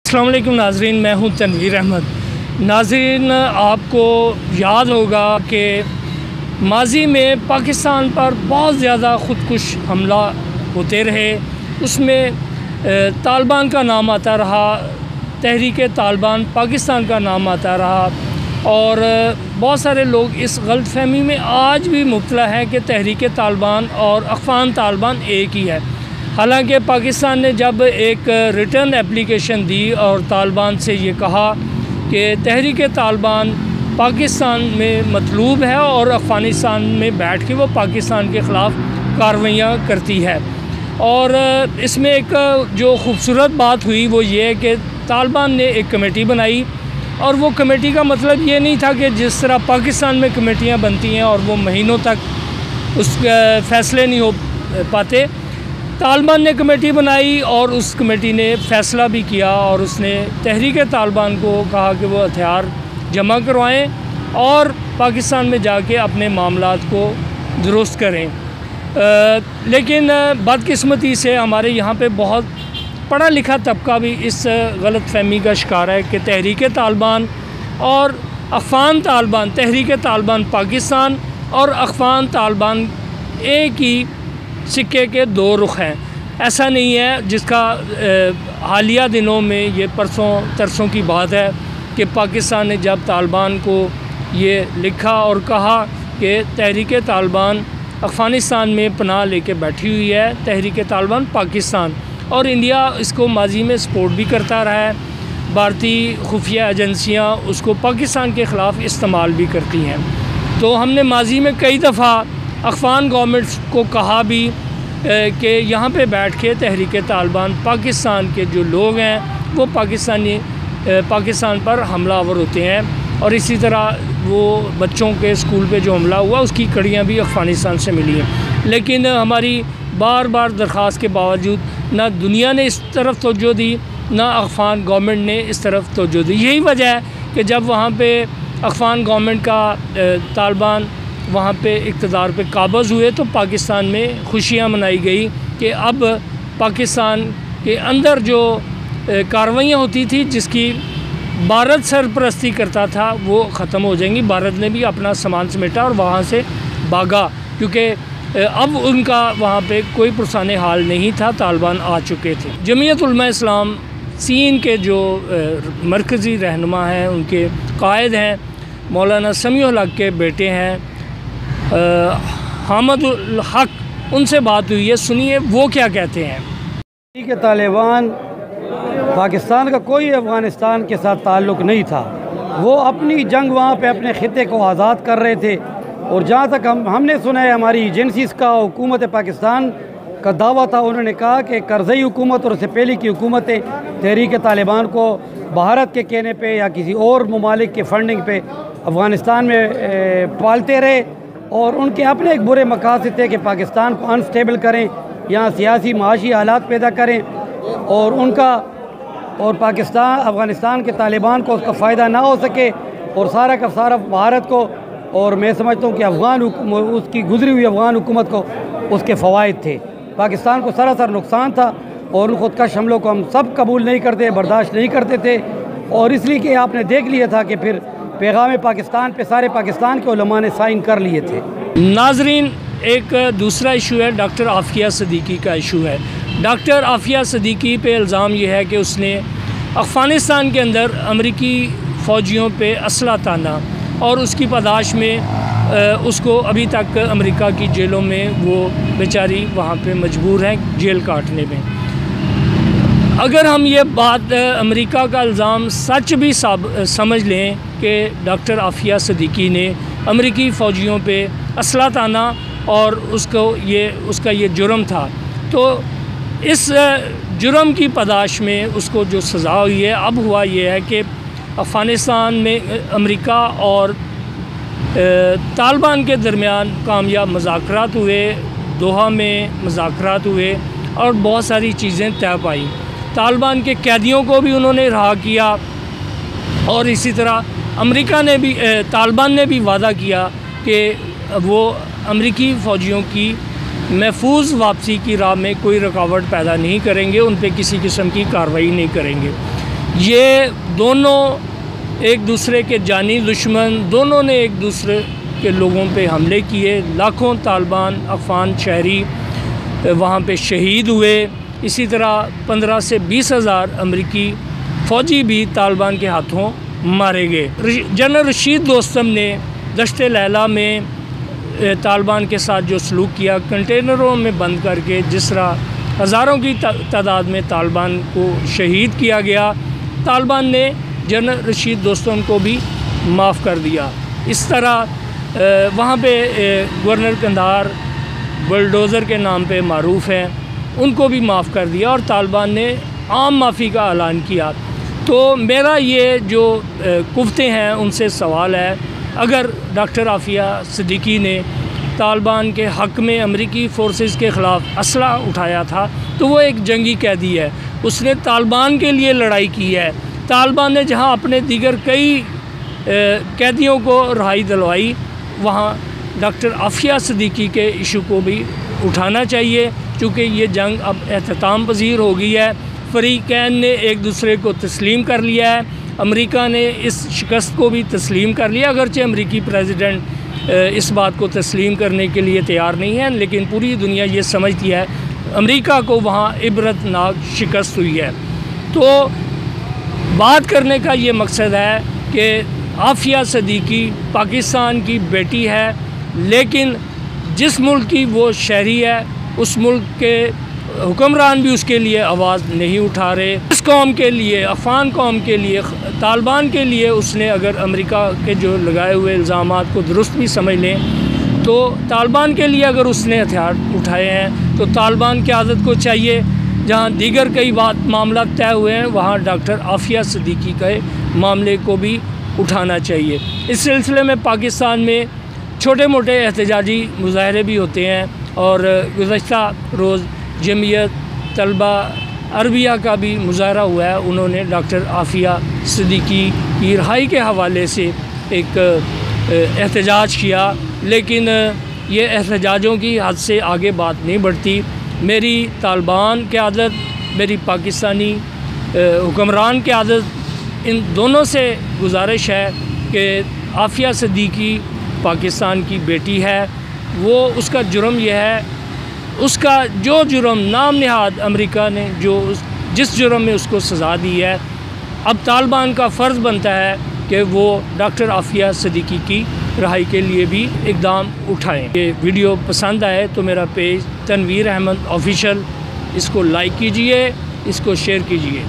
अस्सलाम वालेकुम नाज़रीन, मैं हूं तनवीर अहमद। नाज़रीन, आपको याद होगा कि माजी में पाकिस्तान पर बहुत ज़्यादा ख़ुदकुश हमला होते रहे। उसमें तालिबान का नाम आता रहा, तहरीक तालिबान पाकिस्तान का नाम आता रहा और बहुत सारे लोग इस गलतफ़हमी में आज भी मुब्तला हैं कि तहरीक तालिबान और अफ़गान तालिबान एक ही है। हालांकि पाकिस्तान ने जब एक रिटर्न एप्लीकेशन दी और तालिबान से ये कहा कि तहरीक तालिबान पाकिस्तान में मतलूब है और अफ़गानिस्तान में बैठ के वो पाकिस्तान के ख़िलाफ़ कार्रवाइयाँ करती है। और इसमें एक जो ख़ूबसूरत बात हुई वो ये है कि तालिबान ने एक कमेटी बनाई और वो कमेटी का मतलब ये नहीं था कि जिस तरह पाकिस्तान में कमेटियाँ बनती हैं और वो महीनों तक उस फ़ैसले नहीं हो पाते। तालिबान ने कमेटी बनाई और उस कमेटी ने फ़ैसला भी किया और उसने तहरीक तालिबान को कहा कि वो हथियार जमा करवाएं और पाकिस्तान में जाके अपने मामलात को दुरुस्त करें। लेकिन बदकिस्मती से हमारे यहाँ पे बहुत पढ़ा लिखा तबका भी इस गलतफ़हमी का शिकार है कि तहरीक तालिबान और अफ़गान तालिबान, तहरीक तालिबान पाकिस्तान और अफ़गान तालिबान एक ही सिक्के के दो रुख हैं। ऐसा नहीं है, जिसका हालिया दिनों में ये परसों तरसों की बात है कि पाकिस्तान ने जब तालिबान को ये लिखा और कहा कि तहरीक तालिबान अफ़गानिस्तान में पनाह लेके बैठी हुई है, तहरीक तालिबान पाकिस्तान, और इंडिया इसको माजी में सपोर्ट भी करता रहा है। भारतीय खुफिया एजेंसियाँ उसको पाकिस्तान के ख़िलाफ़ इस्तेमाल भी करती हैं। तो हमने माजी में कई दफ़ा अफ़गान गवर्नमेंट को कहा भी कि यहाँ पे बैठ के तहरीक तालिबान पाकिस्तान के जो लोग हैं वो पाकिस्तान पर हमलावर होते हैं और इसी तरह वो बच्चों के स्कूल पे जो हमला हुआ उसकी कड़ियाँ भी अफ़गानिस्तान से मिली हैं। लेकिन हमारी बार बार दरख्वास्त के बावजूद ना दुनिया ने इस तरफ तवज्जो दी, ना अफ़गान गवर्नमेंट ने इस तरफ तवज्जो दी। यही वजह है कि जब वहाँ पे अफ़गान गवर्नमेंट का तालिबान वहाँ पे इक़्तिदार पे काबज़ हुए तो पाकिस्तान में खुशियाँ मनाई गई कि अब पाकिस्तान के अंदर जो कार्रवाइयाँ होती थी जिसकी भारत सरपरस्ती करता था वो ख़त्म हो जाएंगी। भारत ने भी अपना सामान समेटा और वहाँ से भागा, क्योंकि अब उनका वहाँ पे कोई पुरसाने हाल नहीं था, तालिबान आ चुके थे। जमीयत उलमा इस्लाम चीन के जो मरकज़ी रहनुमा हैं, उनके कायद हैं, मौलाना समीउल हक़ के बेटे हैं हामिदुल हक़, उनसे बात हुई है, सुनिए वो क्या कहते हैं। ठीक है, तालिबान पाकिस्तान का कोई अफ़गानिस्तान के साथ ताल्लुक़ नहीं था। वो अपनी जंग वहाँ पे अपने ख़ित्ते को आज़ाद कर रहे थे और जहाँ तक हमने सुना है हमारी एजेंसीज़ का हुकूमत पाकिस्तान का दावा था, उन्होंने कहा कि करज़ई हुकूमत और उससे पहले की हुकूमतें तहरीक तालिबान को भारत के कहने पे या किसी और ममालिक के फंडिंग पे अफ़गानिस्तान में पालते रहे और उनके अपने एक बुरे मकासद थे कि पाकिस्तान को अनस्टेबल करें, यहाँ सियासी माशी हालात पैदा करें और उनका और पाकिस्तान अफ़गानिस्तान के तालिबान को उसका फ़ायदा ना हो सके और सारा का सारा भारत को, और मैं समझता हूँ कि उसकी गुजरी हुई अफ़गान हुकूमत को उसके फ़वाइद थे। पाकिस्तान को सरासर नुकसान था और उन ख़ुदकश हमलों को हम सब कबूल नहीं करते, बर्दाश्त नहीं करते थे और इसलिए कि आपने देख लिया था कि फिर पैगाम पाकिस्तान पे सारे पाकिस्तान के उलमा ने साइन कर लिए थे। नाजरीन, एक दूसरा इशू है डॉक्टर आफ़िया सिद्दीकी का इशू है। डॉक्टर आफ़िया सिद्दीकी पे इल्ज़ाम ये है कि उसने अफ़गानिस्तान के अंदर अमेरिकी फ़ौजियों पे असला ताना और उसकी पादाश में उसको अभी तक अमेरिका की जेलों में वो बेचारी वहाँ पे मजबूर हैं जेल काटने में। अगर हम ये बात अमेरिका का इल्ज़ाम सच भी समझ लें कि डॉक्टर आफ़िया सिद्दीकी ने अमेरिकी फ़ौजियों पे असला ताना और उसका ये जुर्म था, तो इस जुर्म की पादाश में उसको जो सज़ा हुई है, अब हुआ ये है कि अफ़गानिस्तान में अमेरिका और तालिबान के दरमियान कामयाब मुज़ाकरात हुए, दोहा में मुज़ाकरात हुए और बहुत सारी चीज़ें तय पाई। तालिबान के कैदियों को भी उन्होंने रहा किया और इसी तरह तालिबान ने भी वादा किया कि वो अमेरिकी फ़ौजियों की महफूज वापसी की राह में कोई रुकावट पैदा नहीं करेंगे, उन पर किसी किस्म की कार्रवाई नहीं करेंगे। ये दोनों एक दूसरे के जानी दुश्मन, दोनों ने एक दूसरे के लोगों पे हमले किए। लाखों तालिबान अफगान शहरी वहाँ पे शहीद हुए। इसी तरह 15 से 20 हज़ार अमरीकी फ़ौजी भी तालिबान के हाथों मारे गए। जनरल रशीद दोस्तम ने दश्ते लैला में तालिबान के साथ जो सलूक किया, कंटेनरों में बंद करके जिस तरह हज़ारों की तादाद में तालिबान को शहीद किया गया, तालिबान ने जनरल रशीद दोस्तम को भी माफ़ कर दिया। इस तरह वहाँ पे गवर्नर कंधार बुलडोज़र के नाम पे मारूफ़ हैं, उनको भी माफ़ कर दिया और तालिबान ने आम माफ़ी का ऐलान किया। तो मेरा ये जो कुफ्ते हैं उनसे सवाल है, अगर डॉक्टर आफ़िया सिद्दीकी ने तालिबान के हक़ में अमरीकी फ़ोर्सेस के ख़िलाफ़ असला उठाया था तो वो एक जंगी कैदी है, उसने तालिबान के लिए लड़ाई की है। तालिबान ने जहाँ अपने दीगर कई कैदियों को रिहाई दिलवाई, वहाँ डॉक्टर आफ़िया सिद्दीकी के इशू को भी उठाना चाहिए, चूँकि ये जंग अब एहतताम पज़ीर हो गई है। फ़रीक़ैन ने एक दूसरे को तस्लीम कर लिया है, अमेरिका ने इस शिकस्त को भी तस्लीम कर लिया, अगरचे अमेरिकी प्रेसिडेंट इस बात को तस्लीम करने के लिए तैयार नहीं है, लेकिन पूरी दुनिया ये समझती है अमेरिका को वहाँ इबरतनाक शिकस्त हुई है। तो बात करने का ये मकसद है कि आफ़िया सिद्दीकी पाकिस्तान की बेटी है, लेकिन जिस मुल्क की वो शहरी है उस मुल्क के हुक्मरान भी उसके लिए आवाज़ नहीं उठा रहे। इस कौम के लिए, अफ़गान कौम के लिए, तालिबान के लिए उसने अगर अमेरिका के जो लगाए हुए इल्ज़ामात को दुरुस्त भी समझ लें तो तालिबान के लिए अगर उसने हथियार उठाए हैं तो तालिबान की क़यादत को चाहिए, जहाँ दीगर कई मामला तय हुए हैं वहाँ डॉक्टर आफ़िया सिद्दीकी के मामले को भी उठाना चाहिए। इस सिलसिले में पाकिस्तान में छोटे मोटे एहतजाजी मुज़ाहरे भी होते हैं और गुज़श्ता रोज़ जमीयत तलबा अरबिया का भी मुज़ाहरा हुआ है। उन्होंने डॉक्टर आफ़िया सिद्दीकी की रिहाई के हवाले से एक एहतजाज किया, लेकिन ये एहतजाजों की हद से आगे बात नहीं बढ़ती। मेरी तालिबान क़यादत, मेरी पाकिस्तानी हुक्मरान क़यादत, इन दोनों से गुजारिश है कि आफ़िया सिद्दीकी पाकिस्तान की बेटी है, वो उसका जुर्म यह है, उसका जो जुर्म नाम नहाद अमेरिका ने जिस जुर्म में उसको सज़ा दी है, अब तालिबान का फ़र्ज़ बनता है कि वो डॉक्टर आफ़िया सिद्दीकी की रिहाई के लिए भी इक़दाम उठाएं। ये वीडियो पसंद आए तो मेरा पेज तनवीर अहमद ऑफिशियल, इसको लाइक कीजिए, इसको शेयर कीजिए।